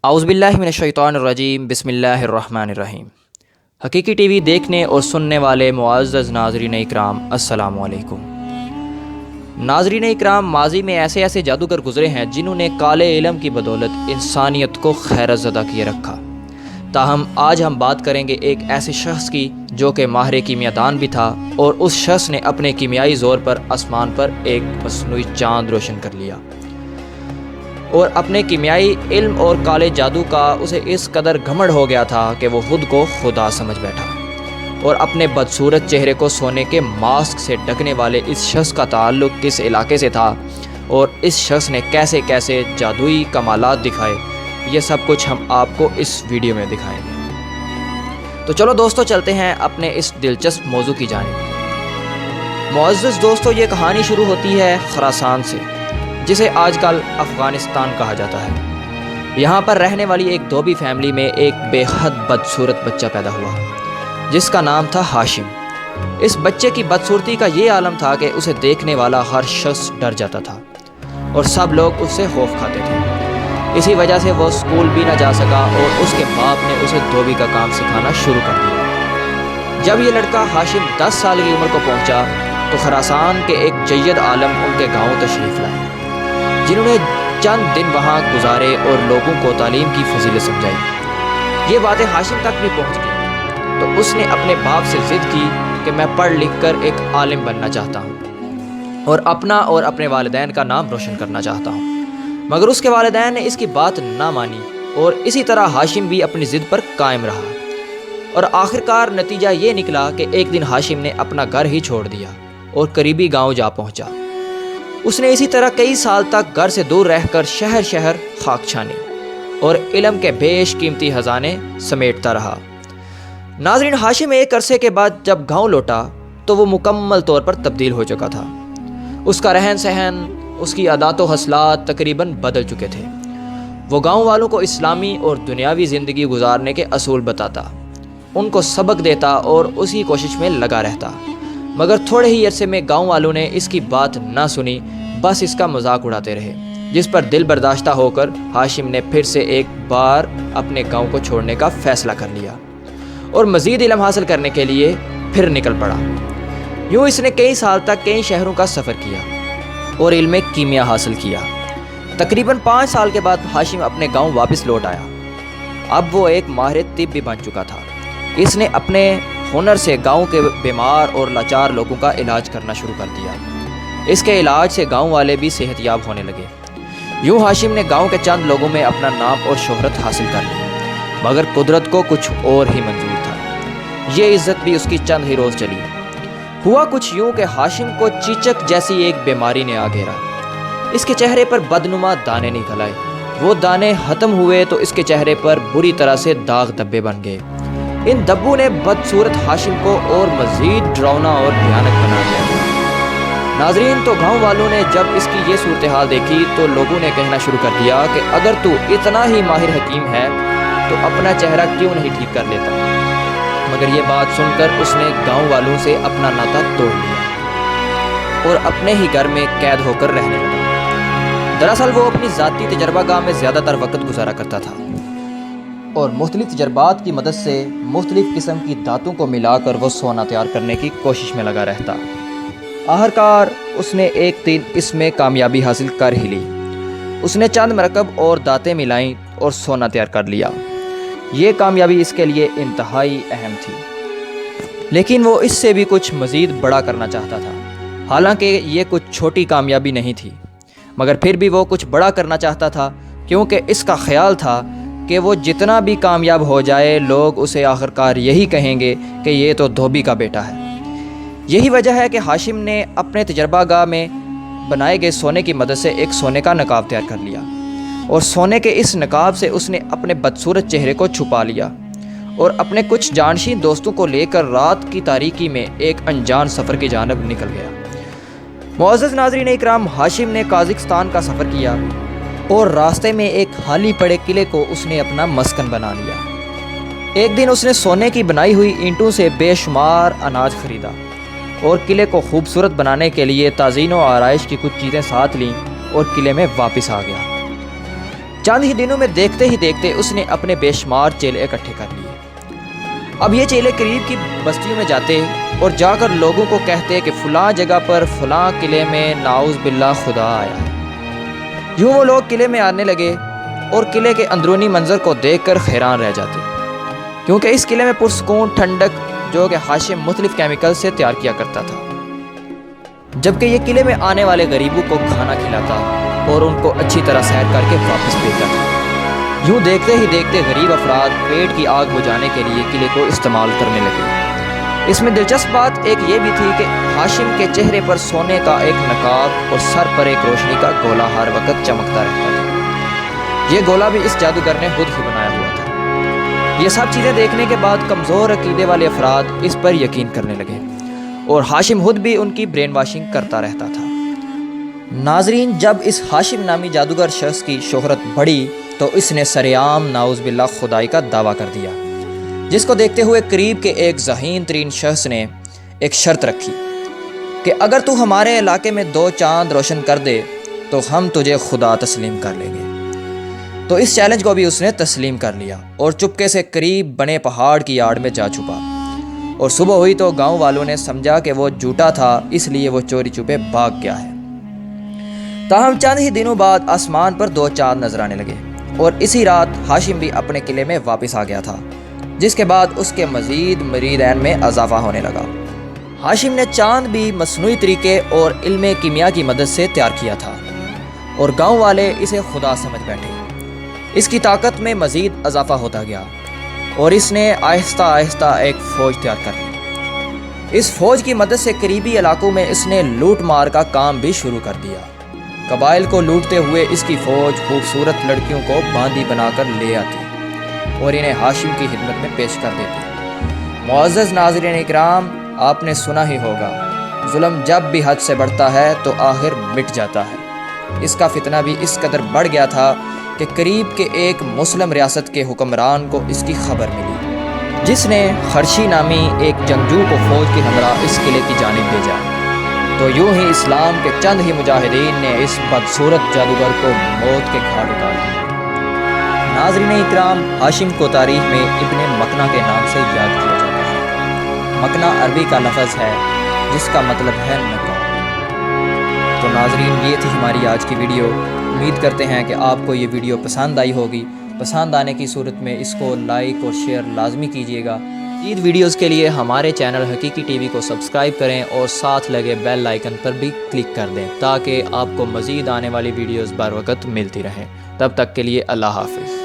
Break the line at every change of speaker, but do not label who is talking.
اعوذ باللہ من الشیطان الرجیم بسم اللہ الرحمن الرحیم۔ حقیقی ٹی وی دیکھنے اور سننے والے معزز ناظرین اکرام، السلام علیکم۔ ناظرین اکرام، ماضی میں ایسے جادوگر گزرے ہیں جنہوں نے کالے علم کی بدولت انسانیت کو حیرت زدہ کیے رکھا۔ تاہم آج ہم بات کریں گے ایک ایسے شخص کی جو کہ ماہر کیمیا دان بھی تھا، اور اس شخص نے اپنے کیمیائی زور پر آسمان پر ایک مصنوعی چاند روشن کر لیا، اور اپنے کیمیائی علم اور کالے جادو کا اسے اس قدر گھمنڈ ہو گیا تھا کہ وہ خود کو خدا سمجھ بیٹھا۔ اور اپنے بدصورت چہرے کو سونے کے ماسک سے ڈھکنے والے اس شخص کا تعلق کس علاقے سے تھا، اور اس شخص نے کیسے کیسے جادوئی کمالات دکھائے، یہ سب کچھ ہم آپ کو اس ویڈیو میں دکھائیں گے۔ تو چلو دوستو، چلتے ہیں اپنے اس دلچسپ موضوع کی جانب۔ معزز دوستو، یہ کہانی شروع ہوتی ہے خراسان سے، جسے آج کل افغانستان کہا جاتا ہے۔ یہاں پر رہنے والی ایک دھوبی فیملی میں ایک بے حد بدصورت بچہ پیدا ہوا، جس کا نام تھا ہاشم۔ اس بچے کی بدصورتی کا یہ عالم تھا کہ اسے دیکھنے والا ہر شخص ڈر جاتا تھا، اور سب لوگ اس سے خوف کھاتے تھے۔ اسی وجہ سے وہ اسکول بھی نہ جا سکا، اور اس کے باپ نے اسے دھوبی کا کام سکھانا شروع کر دیا۔ جب یہ لڑکا ہاشم 10 سال کی عمر کو پہنچا تو خراسان کے ایک جید عالم ان کے گاؤں تشریف لائے، جنہوں نے چند دن وہاں گزارے اور لوگوں کو تعلیم کی فضیلت سمجھائی۔ یہ باتیں ہاشم تک بھی پہنچ گئی تو اس نے اپنے باپ سے ضد کی کہ میں پڑھ لکھ کر ایک عالم بننا چاہتا ہوں، اور اپنا اور اپنے والدین کا نام روشن کرنا چاہتا ہوں۔ مگر اس کے والدین نے اس کی بات نہ مانی، اور اسی طرح ہاشم بھی اپنی ضد پر قائم رہا، اور آخرکار نتیجہ یہ نکلا کہ ایک دن ہاشم نے اپنا گھر ہی چھوڑ دیا اور قریبی گاؤں جا پہنچا۔ اس نے اسی طرح کئی سال تک گھر سے دور رہ کر شہر خاک چھانی اور علم کے بیش قیمتی خزانے سمیٹتا رہا۔ ناظرین، ہاشم ایک عرصے کے بعد جب گاؤں لوٹا تو وہ مکمل طور پر تبدیل ہو چکا تھا۔ اس کا رہن سہن، اس کی عادات و خصلات تقریباً بدل چکے تھے۔ وہ گاؤں والوں کو اسلامی اور دنیاوی زندگی گزارنے کے اصول بتاتا، ان کو سبق دیتا اور اسی کوشش میں لگا رہتا۔ مگر تھوڑے ہی عرصے میں گاؤں والوں نے اس کی بات نہ سنی، بس اس کا مذاق اڑاتے رہے، جس پر دل برداشتہ ہو کر ہاشم نے پھر سے ایک بار اپنے گاؤں کو چھوڑنے کا فیصلہ کر لیا، اور مزید علم حاصل کرنے کے لیے پھر نکل پڑا۔ یوں اس نے کئی سال تک کئی شہروں کا سفر کیا اور علم کیمیا حاصل کیا۔ تقریباً 5 سال کے بعد ہاشم اپنے گاؤں واپس لوٹ آیا۔ اب وہ ایک ماہر طب بھی بن چکا تھا۔ اس نے اپنے ہنر سے گاؤں کے بیمار اور لاچار لوگوں کا علاج کرنا شروع کر دیا۔ اس کے علاج سے گاؤں والے بھی صحت یاب ہونے لگے۔ یوں ہاشم نے گاؤں کے چند لوگوں میں اپنا نام اور شہرت حاصل کر لی، مگر قدرت کو کچھ اور ہی منظور تھا۔ یہ عزت بھی اس کی چند ہی روز چلی۔ ہوا کچھ یوں کہ ہاشم کو چیچک جیسی ایک بیماری نے آ گھیرا۔ اس کے چہرے پر بدنما دانے نکل آئے۔ وہ دانے ختم ہوئے تو اس کے چہرے پر بری طرح سے داغ دھبے بن گئے۔ ان دھبوں نے بدصورت ہاشم کو اور مزید ڈراؤنا اور بھیانک بنا دیا۔ ناظرین، تو گاؤں والوں نے جب اس کی یہ صورتحال دیکھی تو لوگوں نے کہنا شروع کر دیا کہ اگر تو اتنا ہی ماہر حکیم ہے تو اپنا چہرہ کیوں نہیں ٹھیک کر لیتا۔ مگر یہ بات سن کر اس نے گاؤں والوں سے اپنا ناطا توڑ لیا اور اپنے ہی گھر میں قید ہو کر رہنے لگا۔ دراصل وہ اپنی ذاتی تجربہ گاہ میں زیادہ تر وقت گزارا کرتا تھا، اور مختلف تجربات کی مدد سے مختلف قسم کی دھاتوں کو ملا کر وہ سونا تیار کرنے کی کوشش میں لگا رہتا۔ آخرکار اس نے ایک دن اس میں کامیابی حاصل کر ہی لی۔ اس نے چند مرکب اور دھاتیں ملائیں اور سونا تیار کر لیا۔ یہ کامیابی اس کے لیے انتہائی اہم تھی، لیکن وہ اس سے بھی کچھ مزید بڑا کرنا چاہتا تھا۔ حالانکہ یہ کچھ چھوٹی کامیابی نہیں تھی، مگر پھر بھی وہ کچھ بڑا کرنا چاہتا تھا، کیونکہ اس کا خیال تھا کہ وہ جتنا بھی کامیاب ہو جائے لوگ اسے آخرکار یہی کہیں گے کہ یہ تو دھوبی کا بیٹا ہے۔ یہی وجہ ہے کہ ہاشم نے اپنے تجربہ گاہ میں بنائے گئے سونے کی مدد سے ایک سونے کا نقاب تیار کر لیا، اور سونے کے اس نقاب سے اس نے اپنے بدصورت چہرے کو چھپا لیا، اور اپنے کچھ جانشین دوستوں کو لے کر رات کی تاریکی میں ایک انجان سفر کی جانب نکل گیا۔ معزز ناظرین اکرام، ہاشم نے قازقستان کا سفر کیا، اور راستے میں ایک خالی پڑے قلعے کو اس نے اپنا مسکن بنا لیا۔ ایک دن اس نے سونے کی بنائی ہوئی اینٹوں سے بے شمار اناج خریدا، اور قلعے کو خوبصورت بنانے کے لیے تزئین و آرائش کی کچھ چیزیں ساتھ لیں، اور قلعے میں واپس آ گیا۔ چند ہی دنوں میں دیکھتے ہی دیکھتے اس نے اپنے بے شمار چیلے اکٹھے کر لیے۔ اب یہ چیلے قریب کی بستیوں میں جاتے اور جا کر لوگوں کو کہتے کہ فلاں جگہ پر فلاں قلعے میں نعوذ باللہ خدا آیا ہے۔ یوں وہ لوگ قلعے میں آنے لگے اور قلعے کے اندرونی منظر کو دیکھ کر حیران رہ جاتے، کیونکہ اس قلعے میں پرسکون ٹھنڈک جو کہ ہاشم مختلف کیمیکل سے تیار کیا کرتا تھا، جبکہ یہ قلعے میں آنے والے غریبوں کو کھانا کھلاتا اور ان کو اچھی طرح سیر کر کے واپس بھیجتا تھا۔ یوں دیکھتے ہی دیکھتے غریب افراد پیٹ کی آگ بجھانے کے لیے قلعے کو استعمال کرنے لگے۔ اس میں دلچسپ بات ایک یہ بھی تھی کہ ہاشم کے چہرے پر سونے کا ایک نقاب اور سر پر ایک روشنی کا گولا ہر وقت چمکتا رہتا تھا۔ یہ گولا بھی اس جادوگر نے خود ہی بنایا ہوا تھا۔ یہ سب چیزیں دیکھنے کے بعد کمزور عقیدے والے افراد اس پر یقین کرنے لگے اور ہاشم خود بھی ان کی برین واشنگ کرتا رہتا تھا۔ ناظرین، جب اس ہاشم نامی جادوگر شخص کی شہرت بڑھی تو اس نے سرعام نعوذ باللہ خدائی کا دعویٰ کر دیا، جس کو دیکھتے ہوئے قریب کے ایک ذہین ترین شخص نے ایک شرط رکھی کہ اگر تو ہمارے علاقے میں 2 چاند روشن کر دے تو ہم تجھے خدا تسلیم کر لیں گے۔ تو اس چیلنج کو بھی اس نے تسلیم کر لیا اور چپکے سے قریب بنے پہاڑ کی آڑ میں جا چھپا، اور صبح ہوئی تو گاؤں والوں نے سمجھا کہ وہ جھوٹا تھا، اس لیے وہ چوری چھپے بھاگ گیا ہے۔ تاہم چند ہی دنوں بعد آسمان پر 2 چاند نظر آنے لگے اور اسی رات ہاشم بھی اپنے قلعے میں واپس آ گیا تھا، جس کے بعد اس کے مزید مریدین میں اضافہ ہونے لگا۔ ہاشم نے چاند بھی مصنوعی طریقے اور علم کیمیا کی مدد سے تیار کیا تھا اور گاؤں والے اسے خدا سمجھ بیٹھے۔ اس کی طاقت میں مزید اضافہ ہوتا گیا اور اس نے آہستہ آہستہ ایک فوج تیار کر لی۔ اس فوج کی مدد سے قریبی علاقوں میں اس نے لوٹ مار کا کام بھی شروع کر دیا۔ قبائل کو لوٹتے ہوئے اس کی فوج خوبصورت لڑکیوں کو باندی بنا کر لے آتی اور انہیں ہاشم کی خدمت میں پیش کر دیتی۔ معزز ناظرین اکرام، آپ نے سنا ہی ہوگا، ظلم جب بھی حد سے بڑھتا ہے تو آخر مٹ جاتا ہے۔ اس کا فتنہ بھی اس قدر بڑھ گیا تھا کہ قریب کے ایک مسلم ریاست کے حکمران کو اس کی خبر ملی، جس نے خرشی نامی ایک جنگجو کو فوج کے ہمراہ اس قلعے کی جانب بھیجا۔ تو یوں ہی اسلام کے چند ہی مجاہدین نے اس بدصورت جادوگر کو موت کے گھاٹ اتار دیا۔ ناظرین اکرام، ہاشم کو تاریخ میں ابن مکنا کے نام سے یاد کیا جاتا ہے۔ مکنا عربی کا لفظ ہے جس کا مطلب ہے نقاب۔ تو ناظرین، یہ تھی ہماری آج کی ویڈیو۔ امید کرتے ہیں کہ آپ کو یہ ویڈیو پسند آئی ہوگی۔ پسند آنے کی صورت میں اس کو لائک اور شیئر لازمی کیجیے گا۔ مزید ویڈیوز کے لیے ہمارے چینل حقیقی ٹی وی کو سبسکرائب کریں اور ساتھ لگے بیل آئیکن پر بھی کلک کر دیں تاکہ آپ کو مزید آنے والی ویڈیوز بر وقت ملتی رہیں۔ تب تک کے لیے اللہ حافظ۔